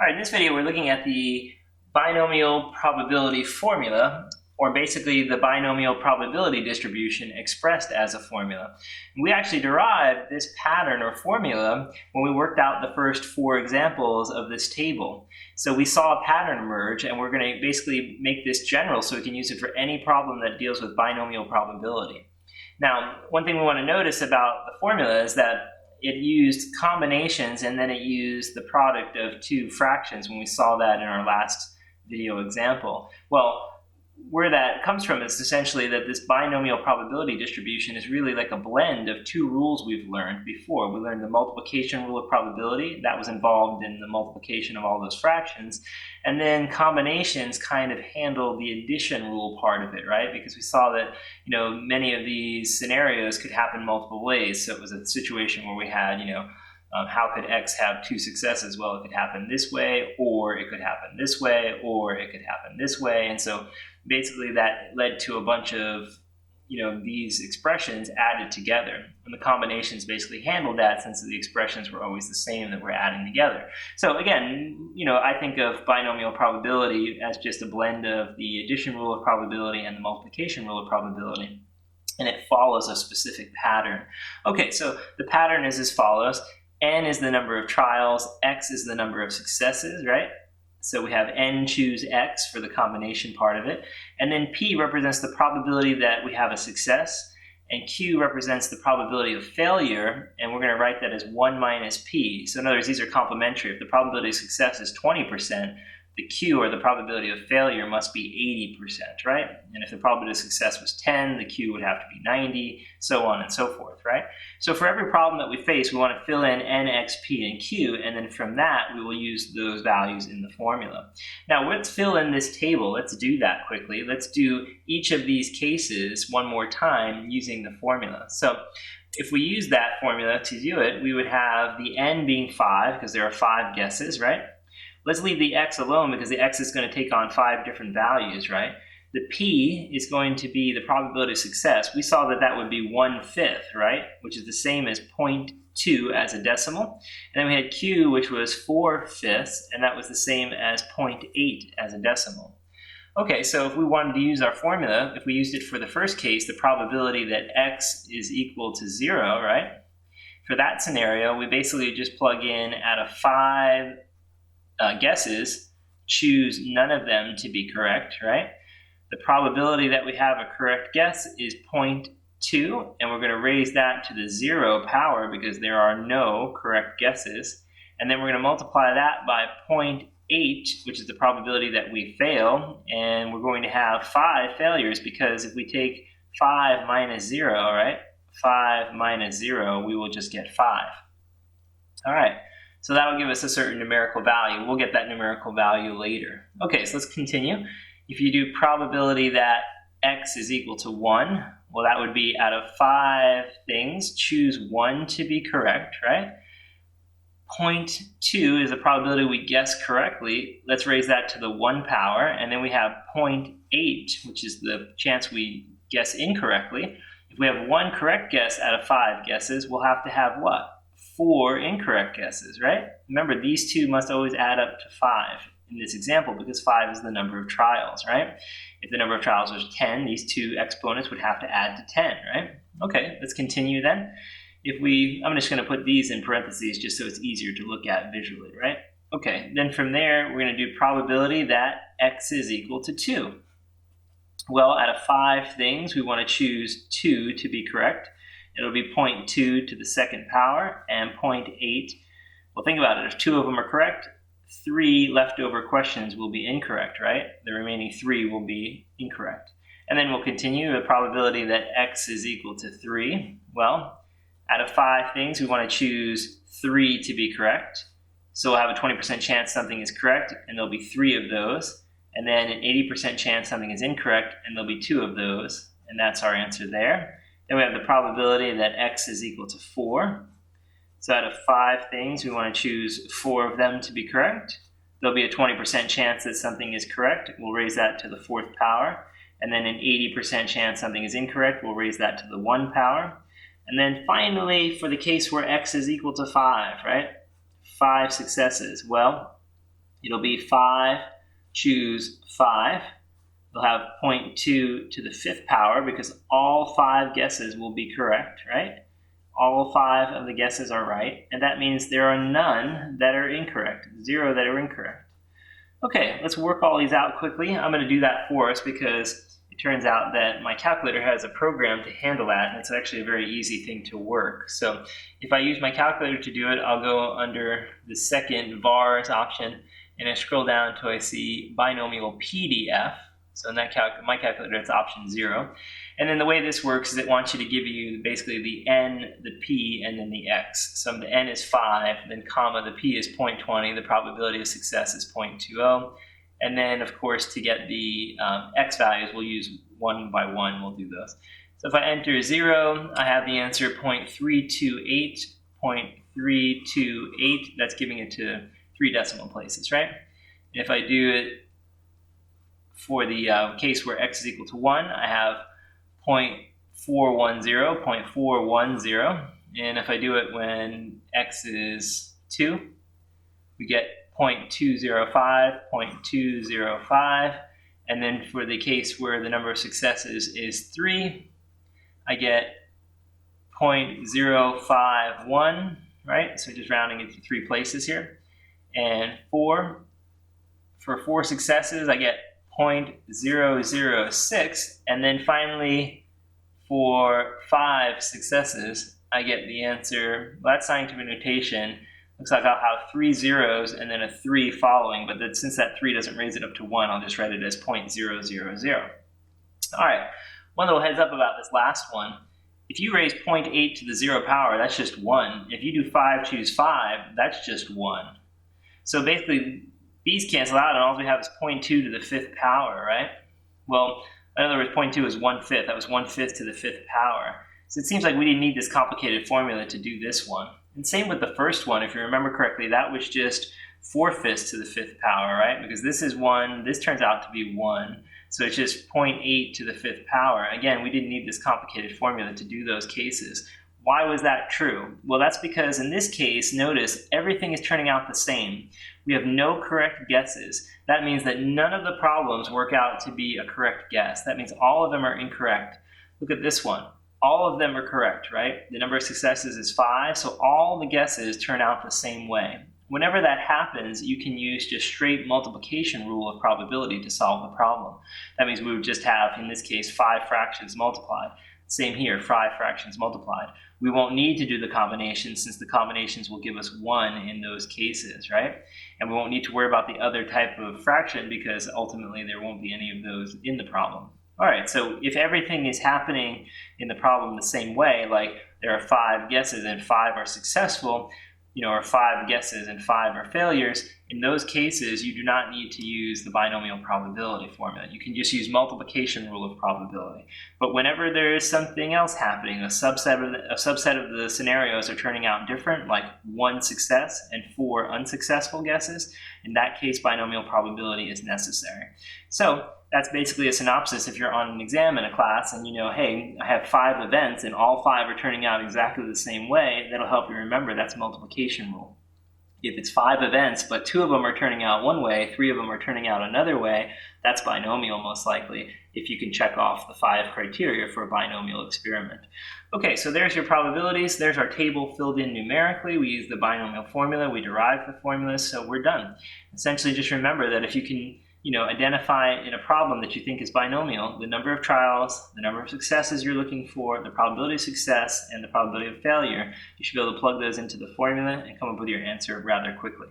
All right, in this video, we're looking at the binomial probability formula, or basically the binomial probability distribution expressed as a formula. We actually derived this pattern or formula when we worked out the first 4 examples of this table. So we saw a pattern emerge, and we're going to basically make this general so we can use it for any problem that deals with binomial probability. Now, one thing we want to notice about the formula is that it used combinations and then it used the product of 2 fractions when we saw that in our last video example. Well, where that comes from is essentially that this binomial probability distribution is really like a blend of 2 rules we've learned before. We learned the multiplication rule of probability that was involved in the multiplication of all those fractions, and then combinations kind of handle the addition rule part of it, right? Because we saw that, many of these scenarios could happen multiple ways. So it was a situation where we had, how could X have 2 successes? Well, it could happen this way, or it could happen this way, or it could happen this way. And so basically that led to a bunch of, these expressions added together. And the combinations basically handled that since the expressions were always the same that we're adding together. So again, I think of binomial probability as just a blend of the addition rule of probability and the multiplication rule of probability. And it follows a specific pattern. Okay, so the pattern is as follows. N is the number of trials, X is the number of successes, right? So we have N choose X for the combination part of it. And then P represents the probability that we have a success, and Q represents the probability of failure, and we're going to write that as 1 minus P. So in other words, these are complementary. If the probability of success is 20%, the Q, or the probability of failure, must be 80%, right? And if the probability of success was 10, the Q would have to be 90, so on and so forth, right? So for every problem that we face, we want to fill in N, X, P, and Q, and then from that, we will use those values in the formula. Now, let's fill in this table. Let's do that quickly. Let's do each of these cases one more time using the formula. So if we use that formula to do it, we would have the N being 5, because there are 5 guesses, right? Let's leave the X alone because the X is going to take on 5 different values, right? The P is going to be the probability of success. We saw that that would be 1/5, right? Which is the same as 0.2 as a decimal. And then we had Q, which was 4/5, and that was the same as 0.8 as a decimal. Okay, so if we wanted to use our formula, if we used it for the first case, the probability that X is equal to 0, right? For that scenario, we basically just plug in out of 5 guesses, choose none of them to be correct, right? The probability that we have a correct guess is 0.2, and we're going to raise that to the 0 power because there are no correct guesses. And then we're going to multiply that by 0.8, which is the probability that we fail, and we're going to have 5 failures because if we take 5 minus 0, right? 5 minus 0, we will just get 5. All right. So that'll give us a certain numerical value. We'll get that numerical value later. Okay, so let's continue. If you do probability that X is equal to 1, well, that would be out of 5 things, choose 1 to be correct, right? 0.2 is the probability we guess correctly. Let's raise that to the 1 power, and then we have 0.8, which is the chance we guess incorrectly. If we have 1 correct guess out of 5 guesses, we'll have to have what? 4 incorrect guesses, right? Remember, these 2 must always add up to 5 in this example because 5 is the number of trials, right? If the number of trials was 10, these 2 exponents would have to add to 10, right? Okay, let's continue then. I'm just going to put these in parentheses just so it's easier to look at visually, right? Okay, then from there, we're going to do probability that X is equal to 2. Well, out of 5 things, we want to choose 2 to be correct. It'll be 0.2 to the 2nd power and 0.8. Well, think about it. If 2 of them are correct, 3 leftover questions will be incorrect, right? The remaining 3 will be incorrect. And then we'll continue the probability that X is equal to 3. Well, out of 5 things, we want to choose 3 to be correct. So we'll have a 20% chance something is correct, and there'll be 3 of those. And then an 80% chance something is incorrect, and there'll be 2 of those. And that's our answer there. Then we have the probability that X is equal to 4. So out of 5 things, we want to choose 4 of them to be correct. There'll be a 20% chance that something is correct. We'll raise that to the 4th power. And then an 80% chance something is incorrect. We'll raise that to the 1 power. And then finally, for the case where X is equal to 5, right? 5 successes. Well, It'll be 5, choose 5. You'll have 0.2 to the 5th power because all 5 guesses will be correct, right? All 5 of the guesses are right, and that means there are none that are incorrect, 0 that are incorrect. Okay, let's work all these out quickly. I'm going to do that for us because it turns out that my calculator has a program to handle that, and it's actually a very easy thing to work. So if I use my calculator to do it, I'll go under the second vars option, and I scroll down until I see binomial PDF. So in that my calculator, it's option 0. And then the way this works is it wants you to give you basically the n, the p, and then the x. So the n is 5, then comma, the p is 0.20, the probability of success is 0.20. And then, of course, to get the x values, we'll use 1 by 1, we'll do those. So if I enter 0, I have the answer 0.328, 0.328, that's giving it to 3 decimal places, right? And if I do it for the case where x is equal to 1, I have 0.410, 0.410. And if I do it when x is 2, we get 0.205, 0.205. And then for the case where the number of successes is 3, I get 0.051, right? So just rounding it to 3 places here. And for 4 successes, I get 0.006, and then finally for 5 successes, I get the answer. Well, that's scientific notation. Looks like I'll have 3 zeros and then a 3 following, but since that 3 doesn't raise it up to 1, I'll just write it as 0.000. All right, one little heads up about this last one. If you raise 0.8 to the 0 power, that's just 1. If you do 5, choose 5, that's just 1. So basically, these cancel out, and all we have is 0.2 to the 5th power, right? Well, in other words, 0.2 is 1/5. That was 1/5 to the 5th power. So it seems like we didn't need this complicated formula to do this one. And same with the first one. If you remember correctly, that was just 4/5 to the 5th power, right? Because this is 1. This turns out to be 1. So it's just 0.8 to the 5th power. Again, we didn't need this complicated formula to do those cases. Why was that true? Well, that's because in this case, notice, everything is turning out the same. We have no correct guesses. That means that none of the problems work out to be a correct guess. That means all of them are incorrect. Look at this one. All of them are correct, right? The number of successes is 5, so all the guesses turn out the same way. Whenever that happens, you can use just straight multiplication rule of probability to solve the problem. That means we would just have, in this case, 5 fractions multiplied. Same here, 5 fractions multiplied. We won't need to do the combinations since the combinations will give us 1 in those cases, right? And we won't need to worry about the other type of fraction because ultimately there won't be any of those in the problem. All right, so if everything is happening in the problem the same way, like there are 5 guesses and 5 are successful, or 5 guesses and 5 are failures, in those cases, you do not need to use the binomial probability formula. You can just use multiplication rule of probability. But whenever there is something else happening, a subset of the scenarios are turning out different, like 1 success and 4 unsuccessful guesses, in that case, binomial probability is necessary. So that's basically a synopsis if you're on an exam in a class and you know, hey, I have 5 events and all 5 are turning out exactly the same way, that'll help you remember that's multiplication rule. If it's 5 events, but 2 of them are turning out one way, 3 of them are turning out another way, that's binomial most likely, if you can check off the 5 criteria for a binomial experiment. Okay, so there's your probabilities. There's our table filled in numerically. We use the binomial formula. We derive the formulas, so we're done. Essentially, just remember that if you can identify in a problem that you think is binomial, the number of trials, the number of successes you're looking for, the probability of success, and the probability of failure, you should be able to plug those into the formula and come up with your answer rather quickly.